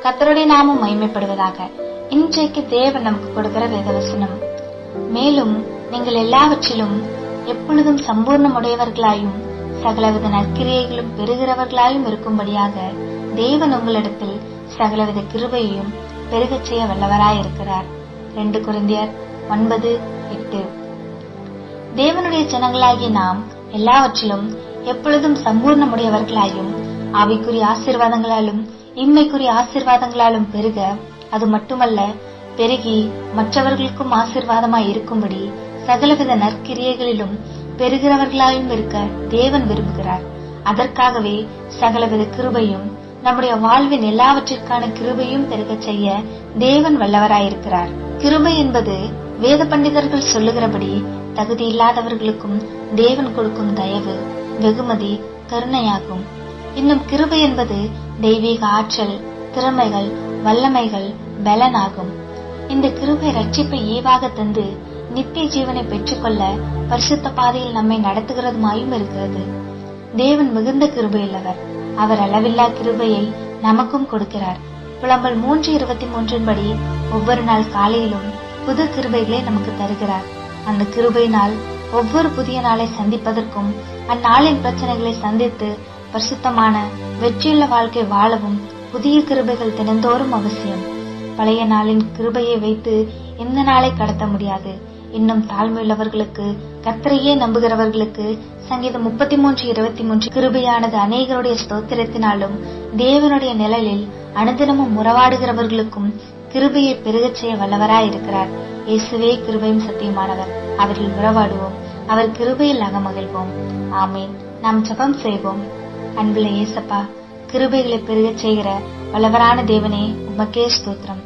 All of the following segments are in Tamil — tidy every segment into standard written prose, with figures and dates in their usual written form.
கர்த்தருடைய நாமம் மகிமைப்படுவதாக. இன்றைக்கு தேவன் நமக்கு கொடுக்கிற வேதவசனம், மேலும் நீங்கள் எல்லாவற்றிலும் எப்பொழுதும் சம்பூர்ணமுடையவர்களாயும் சகலவித நற்கிரியைகளும் பெறுகிறவர்களாயும் இருக்கும்படியாக தேவன் உங்களிடத்தில் சகலவித கிருபையையும் பெருகச் செய்ய வல்லவராயிருக்கிறார். 2 கொரிந்தியர் 9:8. தேவனுடைய ஜனங்களாகிய நாம் எல்லாவற்றிலும் எப்பொழுதும் சம்பூர்ணமுடையவர்களாயும் ஆவிக்குரிய ஆசீர்வாதங்களாலும் இம்மைக்குரிய ஆசீர்வாதங்களாலும் பெருக, அது மட்டுமல்ல பெருகி மற்றவர்களுக்கும் ஆசீர்வாதமாய் இருக்கும்படி சகலவித நற்கிரியைகளிலும் பெறுகிறவர்களாயும் இருக்க தேவன் விரும்புகிறார். அதற்காகவே சகலவித கிருபையும் நம்முடைய வாழ்வின் எல்லாவற்றிற்கான கிருபையும் பெருகச் செய்ய தேவன் வல்லவராயிருக்கிறார். கிருபை என்பது வேத பண்டிதர்கள் சொல்லுகிறபடி தகுதி இல்லாதவர்களுக்கும் தேவன் கொடுக்கும் தயவு, வெகுமதி, கருணையாகும். இன்னும் கிருபை என்பது தெய்வீக ஆற்றல், திறமைகள், வல்லமைகள், பலனாகும். இந்த கிருபை ரட்சிப்பை ஈவாக தந்து நித்திய ஜீவனை பெற்றுக்கொள்ள பரிசுத்த பாதையில் நம்மை நடத்துகிறதுமாயும் இருக்கிறது. தேவன் மிகுந்த கிருபையுள்ளவர். அவர் அளவில்லா கிருபையை நமக்கும் கொடுக்கிறார். புலம்பல் 3:23 படி ஒவ்வொரு நாள் காலையிலும் புது கிருபைகளை நமக்கு தருகிறார். அந்த கிருபையினால் ஒவ்வொரு புதிய நாளை சந்திப்பதற்கும் அந்நாளின் பிரச்சனைகளை சந்தித்து பரிசுத்தமான வெற்றியுள்ள வாழ்க்கை வாழவும் புதிய கிருபைகள் தினந்தோறும் அவசியம். பழைய நாளின் கிருபையை வைத்து இந்த நாளை கடத்த முடியாது. இன்னும் தாழ்மையுள்ளவர்களுக்கு, கர்த்தரையே நம்புகிறவர்களுக்கு சங்கீதம் 33:23 கிருபையானது அநேகருடைய ஸ்தோத்திரத்தினாலும் தேவனுடைய நிழலில் அனுதினமும் உறவாடுகிறவர்களுக்கும் கிருபையை பெருகச் செய்ய வல்லவராயிருக்கிறார். இயேசுவே கிருபையும் சத்தியமானவர். அவரில் உறவாடுவோம், அவர் கிருபையில் அகமகிழ்வோம். ஆமீன். நாம் ஜெபம் செய்வோம். அன்புள்ள இயேசப்பா, கிருபைகளை பெருகச் செய்கிற வல்லவரான தேவனே, உமக்கே ஸ்தோத்திரம்.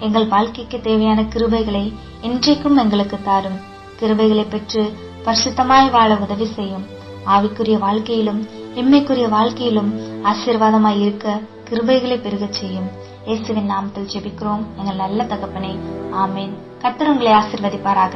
எங்கள் வாழ்க்கைக்கு தேவையான கிருபைகளை இன்றைக்கும் எங்களுக்கு தாரும். கிருபைகளை பெற்று பரிசுத்தமாய் வாழ உதவி செய்யும். ஆவிக்குரிய வாழ்க்கையிலும் இம்மைக்குரிய வாழ்க்கையிலும் ஆசீர்வாதமாய் இருக்க கிருபைகளை பெருகச் செய்யும். இயேசுவின் நாமத்தில் ஜெபிக்கிறோம் எங்கள் நல்ல தகப்பனே. ஆமேன். கர்த்தர் உங்களை ஆசீர்வதிப்பாராக.